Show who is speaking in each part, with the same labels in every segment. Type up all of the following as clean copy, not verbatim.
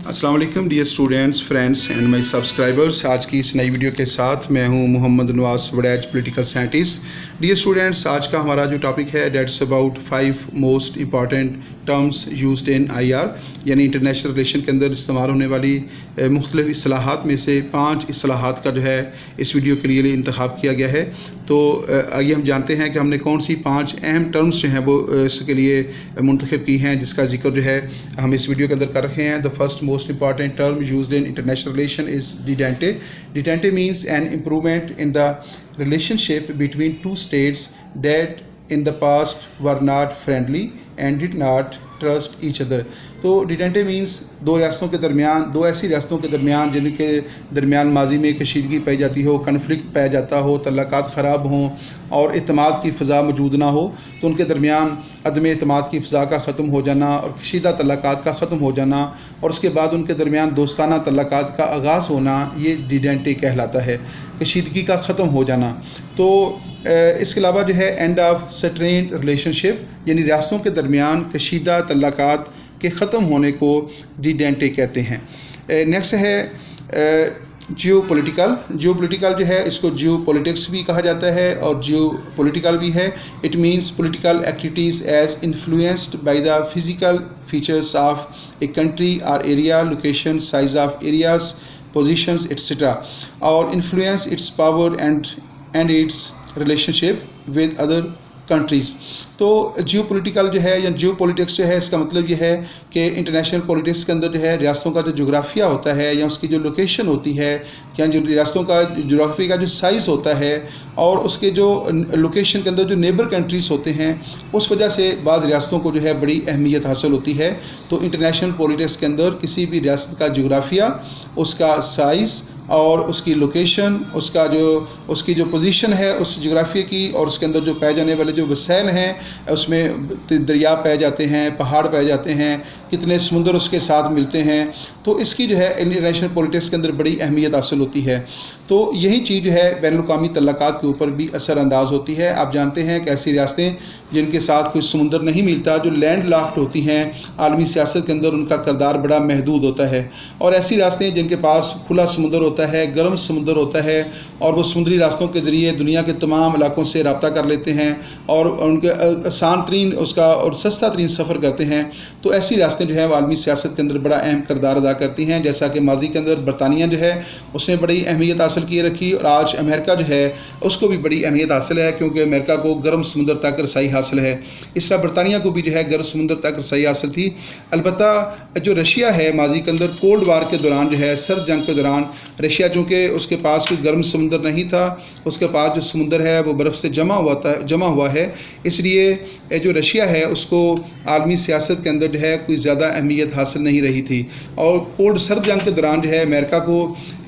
Speaker 1: अस्सलाम वालेकुम dear students, friends and my subscribers. आज की इस नई वीडियो के साथ मैं हूं Mohammad Nawaz Waraich, political scientist. Dear students, आज का हमारा जो टॉपिक है that's about 5 most important terms used in IR, यानी इंटरनेशनल रिलेशन के अंदर इस्तेमाल होने वाली मुख्तलिफ इस्लाहात में से 5 इस्लाहात का जो है इस वीडियो के लिए इंतखाब किया गया है। तो आइए हम जानते हैं कि हमने कौन सी 5 अहम टर्म्स जो हैं वो इसके लिए मुंतखब की हैं, जिसका जिक्र जो है हम इस वीडियो के अंदर कर रखे हैं। The first most important term used in international relation is detente. Detente means an improvement in the relationship between two states that in the past were not friendly and did not trust each other. तो डिटेंटे means दो ऐसी रियासतों के दरमियान जिनके दरमियान माजी में कशीदगी पाई जाती हो, कन्फ्लिक्ट पाया जाता हो, तल्लाक़ात ख़राब हों और इत्तेमाद की फ़ज़ा मौजूद ना हो, तो उनके दरमियान अदम इत्तेमाद की फ़ज़ा का ख़त्म हो जाना और कशीदा तल्लाक़ात का ख़त्म हो जाना और उसके बाद उनके दरमियान दोस्ताना तल्लाक़ात का आगाज़ होना, ये डिटेंटे कहलाता है, कशीदगी का ख़त्म हो जाना। तो इसके अलावा जो है एंड ऑफ स्ट्रेन रिलेशनशिप, यानी रियासतों के दरमियान कशीदा तल्लाक़ात के ख़त्म होने को डिटेंटे कहते हैं। नेक्स्ट है जियोपॉलिटिकल जो है इसको जियोपॉलिटिक्स भी कहा जाता है और जियोपॉलिटिकल भी है। It means political activities as influenced by the physical features of a country और area, location, size of areas, positions etcetera, और influence its power and its relationship with other countries. तो जियोपॉलिटिकल जो है या geopolitics जो है, इसका मतलब ये है कि इंटरनेशनल पॉलिटिक्स के अंदर जो है रियासतों का जो जोग्राफिया होता है या उसकी जो लोकेशन होती है या जो रियासतों का जोग्राफी का जो साइज़ होता है और उसके जो लोकेशन के अंदर जो नेबर कंट्रीज़ होते हैं, उस वजह से बाज़ रियासतों को जो है बड़ी अहमियत हासिल होती है। तो इंटरनेशनल पॉलिटिक्स के अंदर किसी भी रियासत का जोग्राफिया, उसका साइज़ और उसकी लोकेशन, उसकी जो पोजीशन है उस जोग्राफी की, और उसके अंदर जो पाए जाने वाले जो वसैल हैं, उसमें दरिया पाए जाते हैं, पहाड़ पाए जाते हैं, कितने समुंदर उसके साथ मिलते हैं, तो इसकी जो है इंटरनेशनल पॉलिटिक्स के अंदर बड़ी अहमियत हासिल होती है। तो यही चीज़ जो है बैनुल-अक़वामी तल्लाक़ात के ऊपर भी असर अंदाज होती है। आप जानते हैं कि ऐसी रियासतें जिनके साथ कोई समुंदर नहीं मिलता, जो लैंड लॉक्ड होती हैं, आलमी सियासत के अंदर उनका किरदार बड़ा महदूद होता है। और ऐसी रियासतें जिनके पास खुला समुंदर होता है, गर्म समुंदर होता है और वो समुद्री रास्तों के ज़रिए दुनिया के तमाम इलाकों से रब्ता कर लेते हैं और उनके आसान तरीन उसका और सस्ता तरीन सफ़र करते हैं, तो ऐसी रियासतें जो है वो आलमी सियासत के अंदर बड़ा अहम किरदार अदा करती हैं। जैसा कि माजी के अंदर बरतानिया जो है उसने बड़ी अहमियत हासिल किए रखी और आज अमेरिका जो है उसको भी बड़ी अहमियत हासिल है, क्योंकि अमेरिका को गर्म समुंदर तक रसाई हासिल है। इस तरह बरतानिया को भी जो है गर्म समुंदर तक रसाई हासिल थी। अलबत्ता जो रशिया है माजी के अंदर कोल्ड वार के दौरान जो है, सर्द जंग के दौरान, रशिया चूँकि उसके पास कोई गर्म समुंदर नहीं था, उसके पास जो समुंदर है वो बर्फ़ से जमा हुआ है, इसलिए जो रशिया है उसको आलमी सियासत के अंदर जो है कोई ज़्यादा अहमियत हासिल नहीं रही थी। और कोल्ड सर्द जंग के दौरान जो है अमेरिका को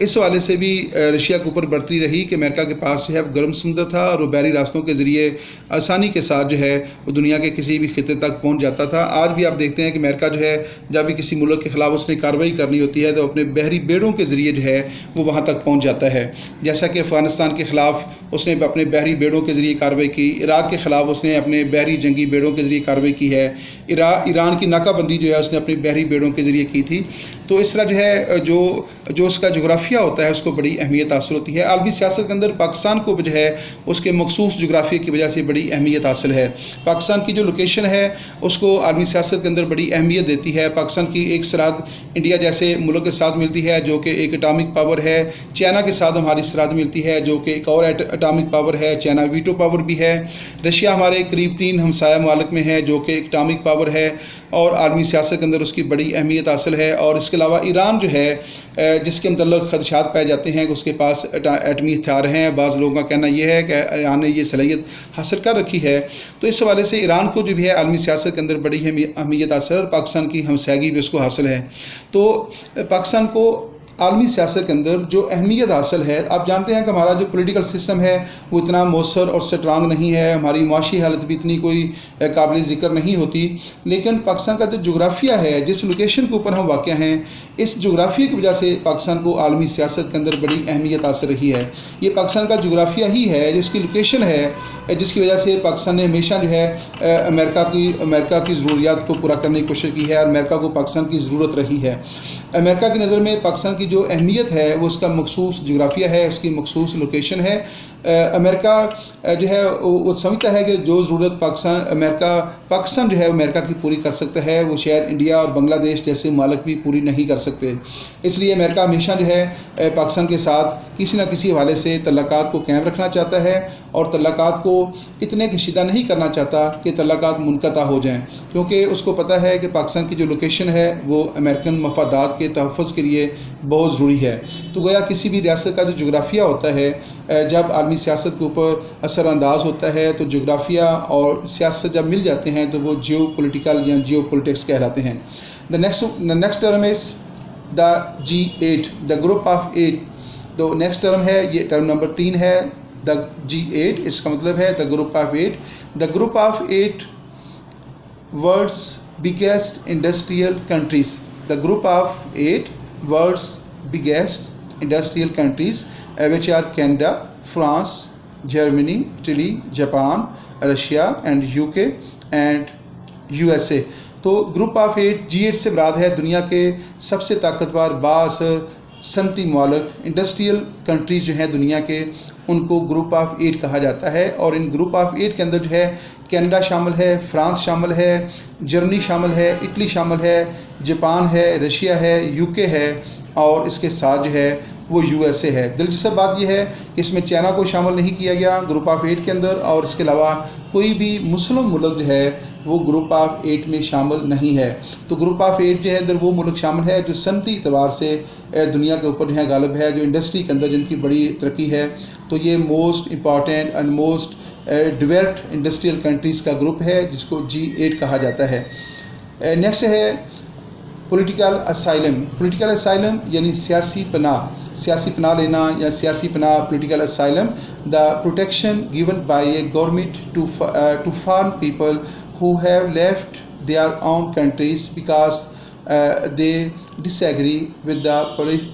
Speaker 1: इस वाले से भी रशिया के ऊपर बरतरी रही कि अमेरिका के पास जो है गर्म समुंदर था और वो बहरी रास्तों के ज़रिए आसानी के साथ जो है वो दुनिया के किसी भी खिते तक पहुँच जाता था। आज भी आप देखते हैं कि अमेरिका जो है जब भी किसी मुल्क के ख़िलाफ़ उसने कार्रवाई करनी होती है तो अपने बहरी बेड़ों के ज़रिए जो है वो वहाँ तक पहुँच जाता है। जैसा कि अफ़गानिस्तान के ख़िलाफ़ उसने अपने बहरी बेड़ों के ज़रिए कार्रवाई की, इराक़ के ख़िलाफ़ उसने अपने बहरी जंगी बेड़ों के ज़रिए कार्रवाई की है, ईरान की नाकाबंदी जो है उसने अपनी बहरी बेड़ों के ज़रिए की थी। तो इस तरह जो है जो उसका जोग्राफिया होता है उसको बड़ी अहमियत हासिल होती है। आलमी सियासत के अंदर पाकिस्तान को जो है उसके मखसूस जोग्राफिया की वजह से बड़ी अहमियत हासिल है। पाकिस्तान की जो लोकेशन है उसको आलमी सियासत के अंदर बड़ी अहमियत देती है। पाकिस्तान की एक सरहद इंडिया जैसे मुल्क के साथ मिलती है जो कि एक एटॉमिक पावर है, चाइना के साथ हमारी सरहद मिलती है जो कि एक और एटॉमिक पावर है, चाइना वीटो पावर भी है। रशिया हमारे करीब 3 हमसाया मुमालिक में है जो कि एक एटॉमिक पावर है और आलमी सियासत के अंदर उसकी बड़ी अहमियत हासिल है। और इसके अलावा ईरान जो है जिसके मतलब खदशात पाए जाते हैं कि उसके पास एटमी हथियार हैं, बाज़ लोगों का कहना यह है कि ईरान ने ये सलाहियत हासिल कर रखी है। तो इस हवाले से ईरान को जो भी है आलमी सियासत के अंदर बड़ी अहमियत हासिल है और पाकिस्तान की हमसायगी भी उसको हासिल है। तो पाकिस्तान को आलमी सियासत के अंदर जो अहमियत हासिल है, आप जानते हैं कि हमारा जो पॉलिटिकल सिस्टम है वो इतना मौसर और स्ट्रांग नहीं है, हमारी माशी हालत भी इतनी कोई काबिल ज़िक्र नहीं होती, लेकिन पाकिस्तान का जो जोग्राफिया है, जिस लोकेशन के ऊपर हम वाक़ हैं, इस जोग्राफिया की वजह से पाकिस्तान को आलमी सियासत के अंदर बड़ी अहमियत हासिल रही है। ये पाकिस्तान का जोग्राफिया ही है, जिसकी लोकेशन है, जिसकी वजह से पाकिस्तान ने हमेशा जो है अमेरिका की ज़रूरियात को पूरा करने की कोशिश की है और अमेरिका को पाकिस्तान की ज़रूरत रही है। अमेरिका की नज़र में पाकिस्तान की जो अहमियत है वो उसका मखसूस जोग्राफिया है, उसकी मखसूस लोकेशन है। अमेरिका जो है वो समझता है कि जो ज़रूरत पाकिस्तान जो है अमेरिका की पूरी कर सकता है, वो शायद इंडिया और बांग्लादेश जैसे मालिक भी पूरी नहीं कर सकते। इसलिए अमेरिका हमेशा जो है पाकिस्तान के साथ किसी न किसी हवाले से तल्लुकात को कायम रखना चाहता है और तल्लुकात को इतने कशीदा नहीं करना चाहता कि तल्लुकात मुनक़ता हो जाएं, क्योंकि उसको पता है कि पाकिस्तान की जो लोकेशन है वो अमेरिकन मफादात के तहफ़्फ़ुज़ के लिए बहुत ज़रूरी है। तो गोया किसी भी रियासत का जो जोग्राफिया होता है, जब आलमी सियासत के ऊपर असरानंदाज होता है, तो जोग्राफिया और सियासत जब मिल जाते हैं तो वो जियो पोलिटिकल या जियो पोलिटिक्स कहलाते हैं। The next term is the G8, the group of 8। तो नेक्स्ट टर्म है, ये टर्म नंबर 3 है, द G8। इसका मतलब है the group of 8। The group of 8 world's biggest industrial countries. The group of 8 world's biggest industrial countries which are Canada, France, Germany, Italy, Japan, Russia and UK and USA। तो group of 8 G8 से मुराद है दुनिया के सबसे ताकतवर बाअसर सनती मालिक industrial countries जो हैं दुनिया के, उनको ग्रुप ऑफ 8 कहा जाता है। और इन ग्रुप ऑफ 8 के अंदर जो है कनाडा शामिल है, फ्रांस शामिल है, जर्मनी शामिल है, इटली शामिल है, जापान है, रशिया है, यूके है और इसके साथ जो है वो USA है। दिलचस्प बात यह है कि इसमें चाइना को शामिल नहीं किया गया ग्रुप ऑफ 8 के अंदर, और इसके अलावा कोई भी मुस्लिम मुल्क जो है वो ग्रुप ऑफ 8 में शामिल नहीं है। तो ग्रुप ऑफ 8 जो है अंदर वो मुल्क शामिल है जो सनती एतबार से दुनिया के ऊपर जो है गालिब है, जो इंडस्ट्री के अंदर जिनकी बड़ी तरक्की है। तो ये most important and most developed industrial countries का ग्रुप है जिसको G8 कहा जाता है। नेक्स्ट है पॉलिटिकल असाइलम। पॉलिटिकल असाइलम यानी सियासी पनाह लेना या सियासी पनाह, political asylum, the protection given by a government to foreign people who have left their own countries because they disagree with the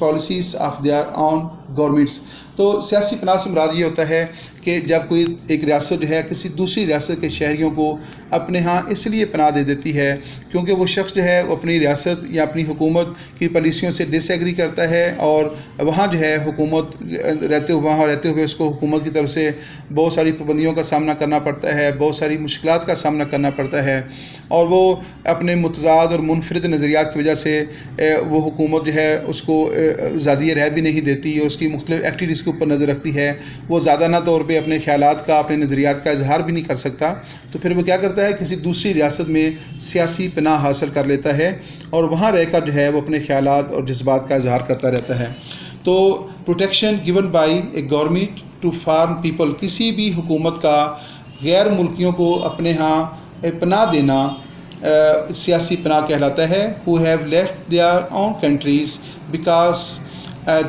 Speaker 1: policies of their own governments. तो सियासी पनाह से मुराद ये होता है कि जब कोई एक रियासत जो है किसी दूसरी रियासत के शहरियों को अपने यहाँ इसलिए पनाह दे देती है क्योंकि वो शख्स जो है वो अपनी रियासत या अपनी हुकूमत की पॉलिसियों से डिसएग्री करता है और वहाँ जो है हुकूमत वहाँ रहते हुए उसको हुकूमत की तरफ से बहुत सारी पाबंदियों का सामना करना पड़ता है, बहुत सारी मुश्किलात का सामना करना पड़ता है और वो अपने मुतज़ाद और मुनफरिद नज़रियात की वजह से वो हुकूमत जो है उसको ज़्यादा रह भी नहीं देती और उसकी मुख्तलिफ एक्टिविटीज़ के ऊपर नज़र रखती है। वो ज़्यादा ना तौर पे अपने ख्यालात का, अपने नज़रियात का इजहार भी नहीं कर सकता, तो फिर वो क्या करता है, किसी दूसरी रियासत में सियासी पनाह हासिल कर लेता है और वहाँ रहकर जो है वो अपने ख्यालात और जज्बात का इजहार करता रहता है। तो protection given by a government to foreign people, किसी भी हुकूमत का गैर मुल्कियों को अपने यहाँ पनाह देना सियासी पनाह कहलाता है। Who have left their own countries because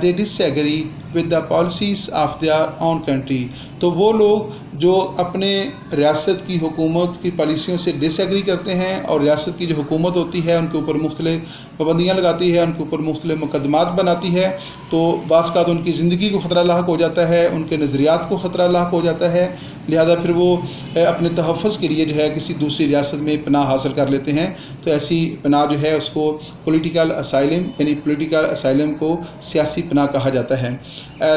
Speaker 1: they disagree with the policies of their own country. तो वो लोग जो अपने रियासत की हुकूमत की पॉलिसियों से डिसएग्री करते हैं और रियासत की जो हुकूमत होती है उनके ऊपर मुख्तलिफ पाबंदियाँ लगाती है, उनके ऊपर मुख्तलिफ मुकदमात बनाती है, तो बाज़ का तो उनकी ज़िंदगी को ख़तरा लाहक हो जाता है, उनके नज़रियात को ख़तरा लाहक हो जाता है, लिहाजा फिर वो अपने तहफ़्फ़ुज़ के लिए जो है किसी दूसरी रियासत में पनाह हासिल कर लेते हैं। तो ऐसी पनाह जो है उसको पॉलिटिकल असाइलम यानी पॉलिटिकल असाइलम को सियासी पनाह कहा जाता है।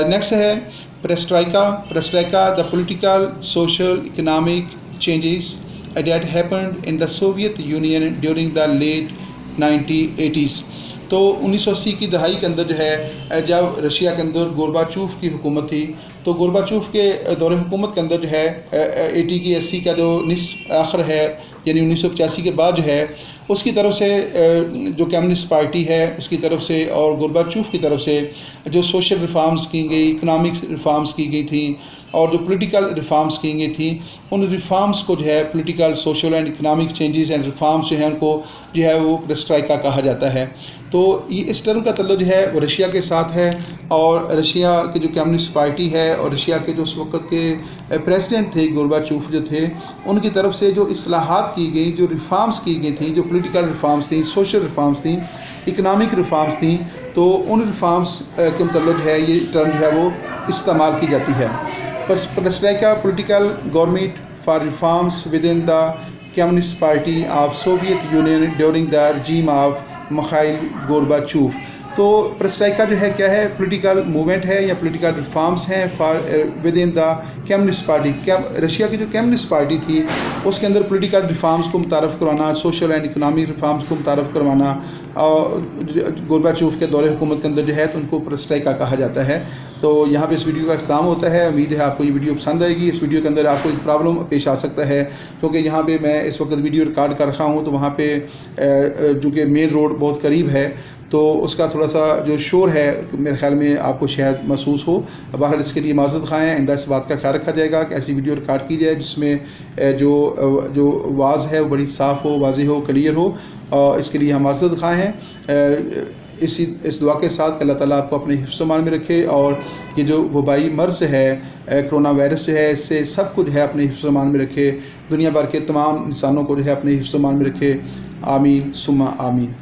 Speaker 1: नेक्स्ट है perestroika, the political social economic changes that happened in the Soviet Union during the late 1980s। तो 1980 की दहाई के अंदर जो है जब रशिया के अंदर गोरबाचोव की हुकूमत थी तो गोरबाचोव के दौर हुकूमत के अंदर जो है 80 की 80 का जो आखिर है यानी 1985 के बाद जो है उसकी तरफ से जो कम्युनिस्ट पार्टी है उसकी तरफ से और गोरबाचोव की तरफ से जो सोशल रिफॉर्म्स की गई, इकनॉमिक रिफॉर्म्स की गई थी और जो पॉलिटिकल रिफॉर्म्स की गई थी, उन रिफॉर्म्स को जो है political, social and economic changes and reforms जो है उनको जो है वो पेरेस्ट्रोइका कहा जाता है। तो ये इस टर्म का तल्लुक जो है वो रशिया के साथ है और रशिया की जो कम्युनिस्ट पार्टी है और रशिया के जो उस वक्त के प्रेसिडेंट थे गोरबाचोव जो थे, उनकी तरफ से जो इस्लाहात की गई, जो रिफॉर्म्स की गई थी, जो पॉलिटिकल रिफॉर्म्स थी, सोशल रिफॉर्म्स थी, इकनॉमिक रिफॉर्म्स थी, तो उन रिफॉर्म्स के मतलब है ये टर्म जो है वो इस्तेमाल की जाती है। बस perestroika political government for reforms within the communist party of Soviet union during the regime of Mikhail Gorbachev. तो पेरेस्ट्रोइका जो है क्या है, पॉलिटिकल मूवमेंट है या पॉलिटिकल रिफॉर्म्स हैं for with in the communist party. Russia की जो कम्युनिस्ट पार्टी थी उसके अंदर पॉलिटिकल रिफॉर्म्स को मुतारफ़ करवाना, सोशल एंड इकनॉमिक रिफॉर्म्स को मुतारफ़ करवाना और गोरबाचोव के दौरे हुकूमत के अंदर जो है तो उनको पेरेस्ट्रोइका कहा जाता है। तो यहाँ पे इस वीडियो का इख्तिताम होता है। उम्मीद है आपको ये वीडियो पसंद आएगी। इस वीडियो के अंदर आपको एक प्रॉब्लम पेश आ सकता है क्योंकि यहाँ पे मैं इस वक्त वीडियो रिकॉर्ड कर रखा हूँ तो वहाँ पे जो कि मेन रोड बहुत करीब है तो उसका थोड़ा सा जो शोर है मेरे ख्याल में आपको शायद महसूस हो। बाहर इसके लिए माज़रत खाएँ। आइंदा इस बात का ख्याल रखा जाएगा कि ऐसी वीडियो रिकॉर्ड की जाए जिसमें जो आवाज़ है वो बड़ी साफ़ हो, वाज़ेह हो, क्लियर हो। इसके लिए हम माज़रत खाएँ हैं। इस दुआ के साथ कि अल्लाह ताला आपको अपने हिफ्ज़-ओ-मान में रखे और ये जो वबाई मर्ज़ है कोरोना वायरस जो है इससे सब कुछ है अपने हिफ्ज़-ओ-मान में रखे, दुनिया भर के तमाम इंसानों को जो है अपने हिफ्ज़-ओ-मान में रखे। आमीन सुम्मा आमीन।